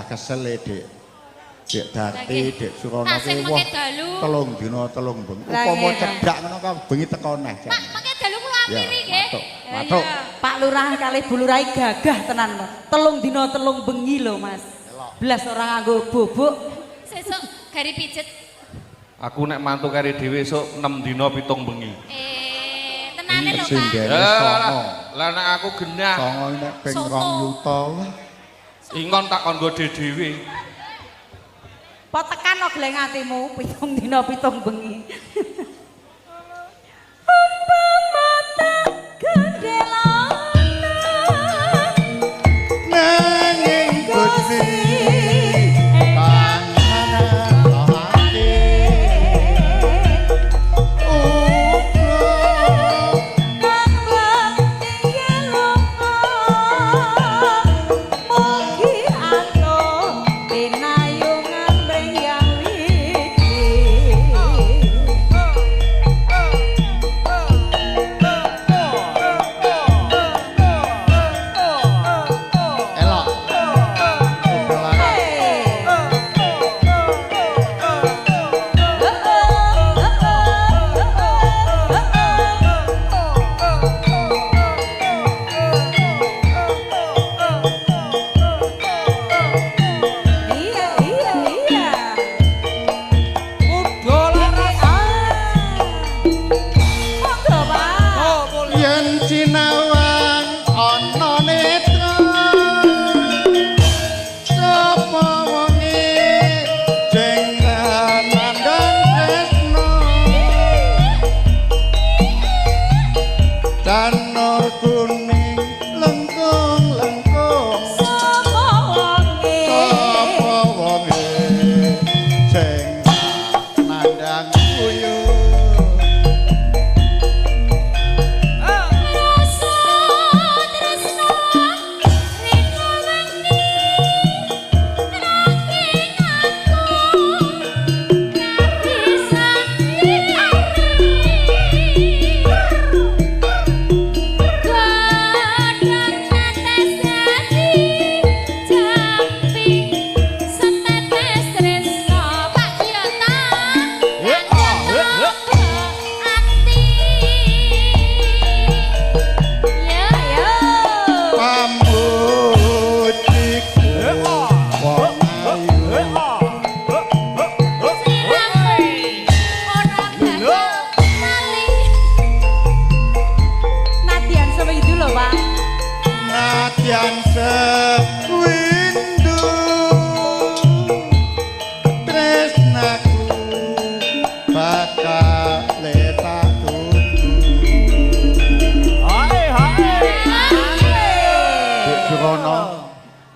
Kesel Dik. Dik Darti, Dik Surono ki wah telung dina telung bengi. Upama cedhak ngono kok bengi teko neh. Pak, mengke dalu kula ampiri nggih. Matuk. Pak Lurah kalih Bu Lurah gagah tenan, telung dina telung bengi lho, Mas. Blas ora nganggo bubuk. Sesuk gari pijet. Aku nek mantu kari dhewe esuk 6 dina 7 bengi. Tenane lho, Pak. Lah nek aku genah. Songo nek ping 2 yuta. Ingon tak kon gode dhewe. Po tekan kok gleng atimu 7 dina 7 bengi. Umpama tak gendelonan nanging Gusti panjenengan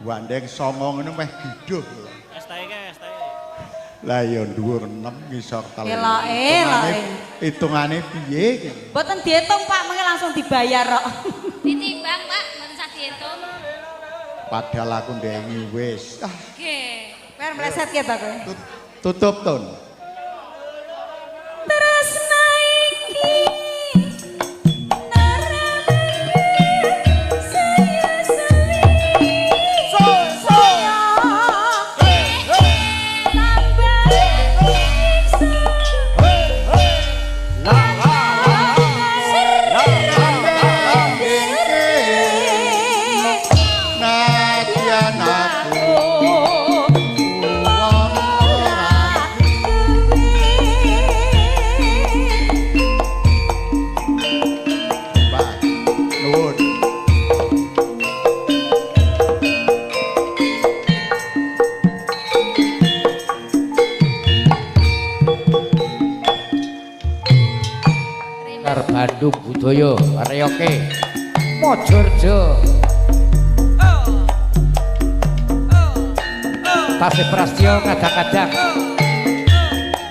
Wandeng songo ngono meh giduh. STI ke STI. Lah ya dhuwur 6 ngisor 3. Eloke. Hitungane piye iki? Mboten diitung Pak, mengke langsung dibayar kok. Ditimbang, Pak, mboten sak diitung. Padahal aku ndengi wis. Ah, Nggih. Wer meleset ya ta kowe? tutup ton. Tresna iki Bandung Budaya Reoke Mojorjo Tasih Prastyo kadang-kadang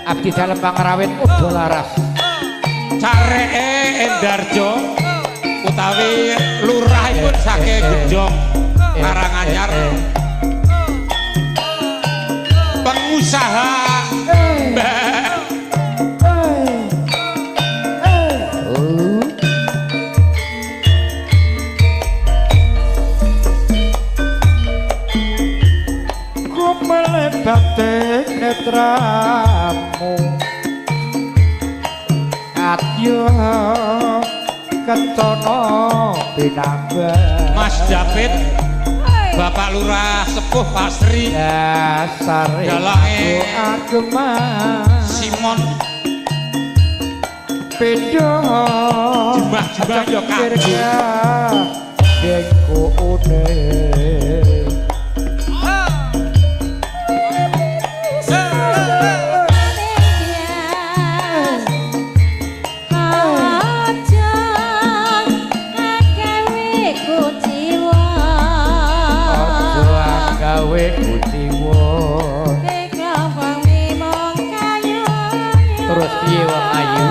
abdi dalem pangrawit uga laras Careke Endarjo utawi lurahipun saking Gedhong Karanganyar pengusaha Mbak batik netramu Adyo Kencana Binambang Mas David Bapak Lurah Sepuh Pasri dasare dalange ageman Simon pindho jubah-jubah yo kanggo dengku une gawe kuciwa terus piye wong ayu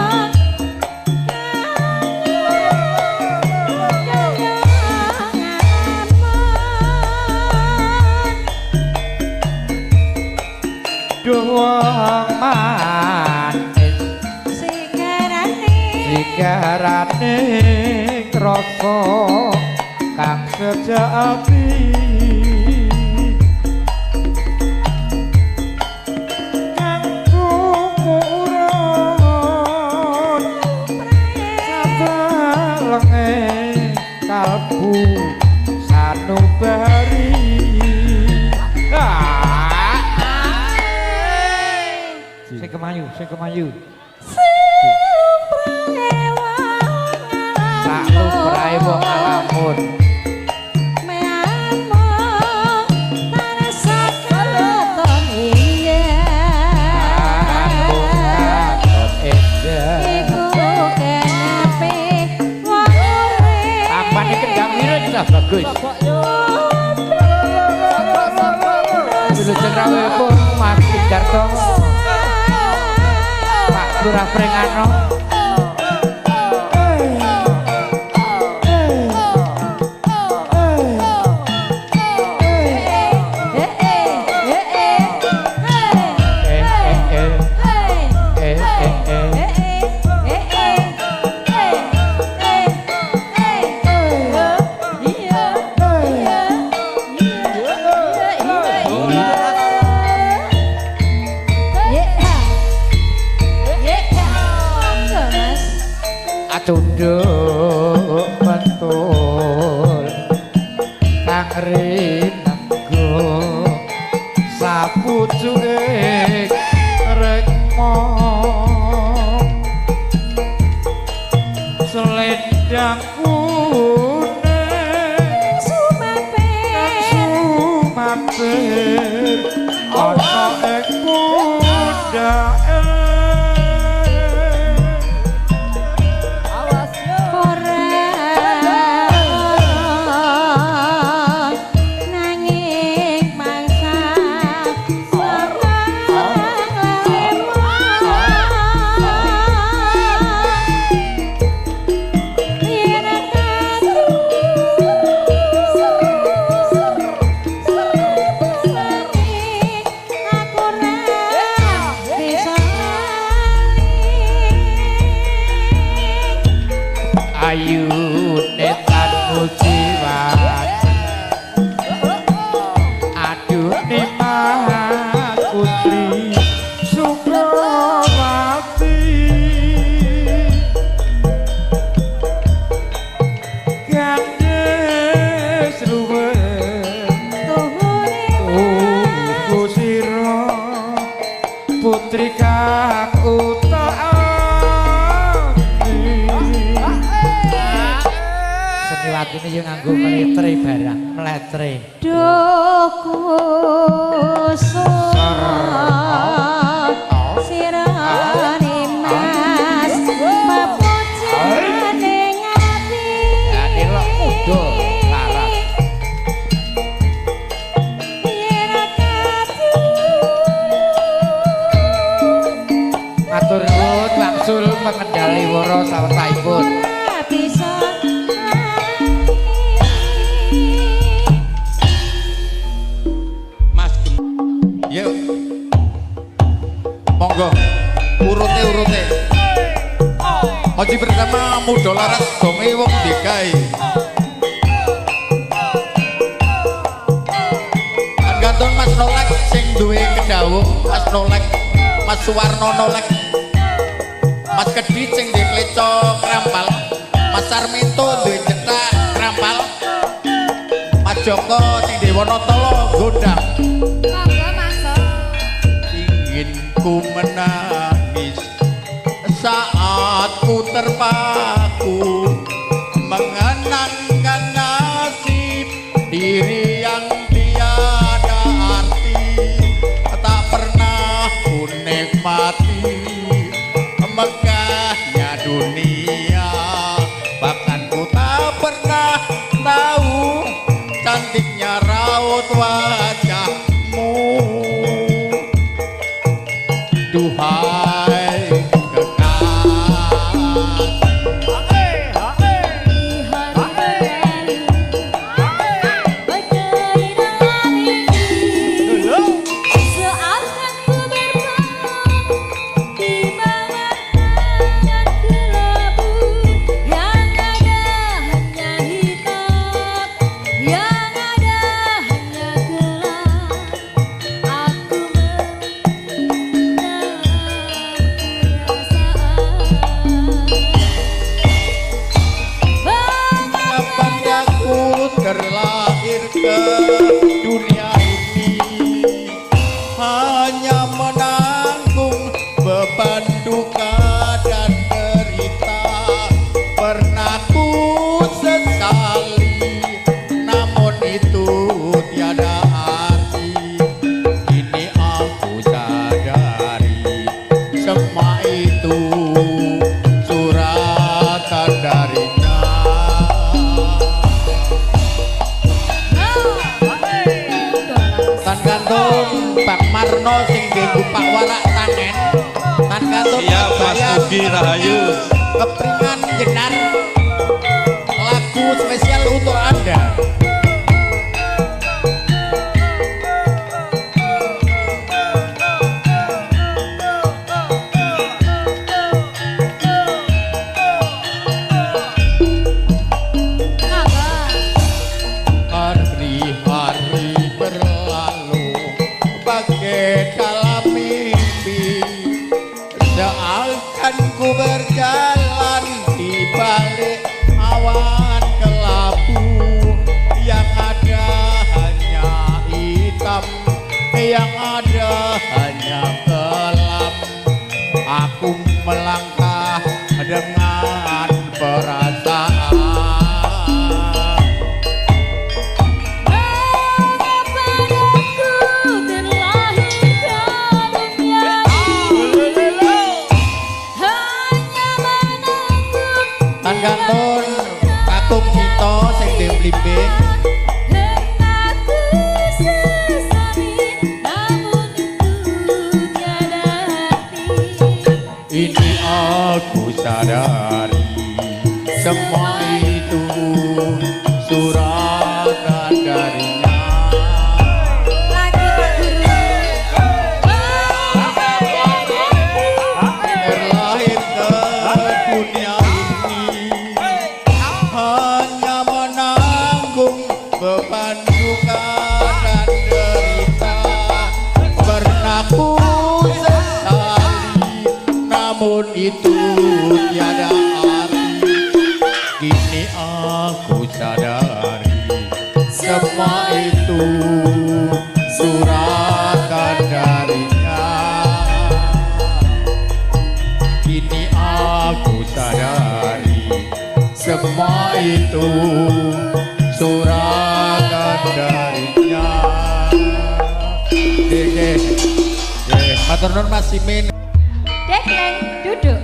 doang manis sigarane rasa kang sejati kalbu sanubari sing kemayu sak lubrahe wong ngalamun bagus. Dulu cendrawe pun Mas Sidarto Pak Lurah Prengano tunduk mentul kang rinenggo sapucuke rekmo selendang kuning sumampir ana ing pundhake nanging ayu netan musiwan aduh nimah putri Sukrawati gandes ruwen tuhu sira putri kang Seniwatine yo nganggo meletre barang, meletre. Sirane mas mapujane ngati. Ya delok muda laras. Matur nuwun wangsul pengendali wara sawetahipun. Bisa Mas yuk monggo urute Oji bersama muda laras gonge wong DKI gantung Mas Nolek sing duwe kedawung Mas Nolek Mas Suwarno Nolek Mas Kedhi sing duwe kleco krampal Mas Sarminto duwe cetak krampal Mas Joko sing duwe Wonotolo gondang Monggo masuk. ingin ku menangis saat ku terpaku mengenangkan nasib diri yang tiada arti tak pernah ku nikmati megahnya dunia bahkan ku tak pernah tahu cantiknya raut wajahmu duhai terlahir ke dunia ini hanya menanggung beban duka dan derita pernah ku sesali namun itu tiada arti ini aku sadari semua itu suratan darinya gantung Bang Marno sing nggo Pak Warak tangen tan gantung siap Mas Ugi Rahayu kepringan jenar lagu spesial untuk Anda hari-hari berlalu bagai dalam mimpi seakan ku berjalan di balik awan kelabu yang ada hanya hitam yang ada hanya kelam aku melangkah dengan perasaan gantung kakung Cito sing dhewe blimbing ini aku sadari semua itu suratan darinya terlahir ke dunia ini apapun itu tiada arti. Kini aku sadari semua itu suratan darinya. Kini aku sadari semua itu suratan darinya. Matur nuwun Mas Simin. Dekleng, duduk.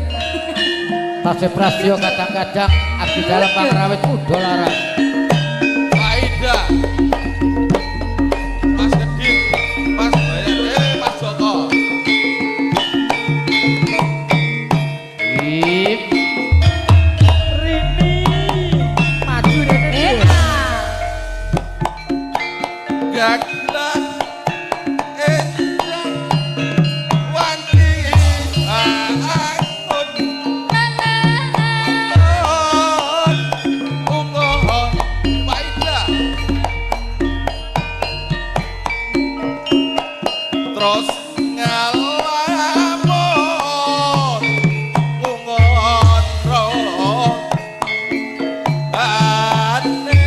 Tasih Prastio kadang-kadang abdi dalam pangrawit udah larang. Aida. Mas Gedit, Mas Bayar, Mas Joko. Ip. Rini. Maju Rini. Gaglan. Endah. Wanti. Angkut. Ungoh. Aida. Terus ngalamun ungon roh ane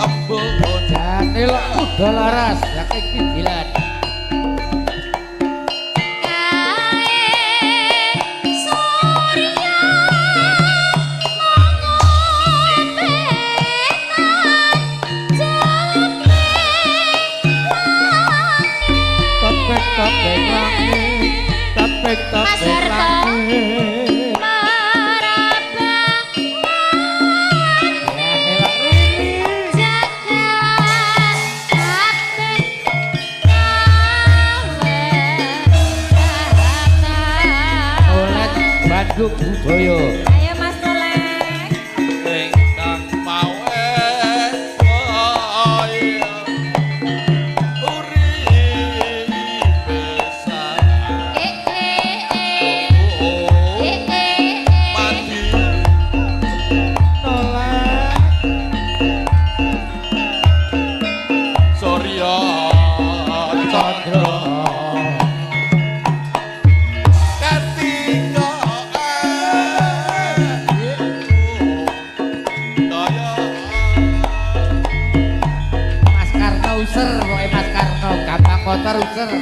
embun Jane lo udah laras saking pidilan. Topeng langit, topeng Mas Harto. langit. Marabah Jane lo Rini. jagat hati Oleh Bandung Budaya. Ayo Mas Nolek. ingkang mawe kaya uripe mati Surya Chandra Kartika daya Mas Karno user, pokoknya Mas Karno gampang kotor user.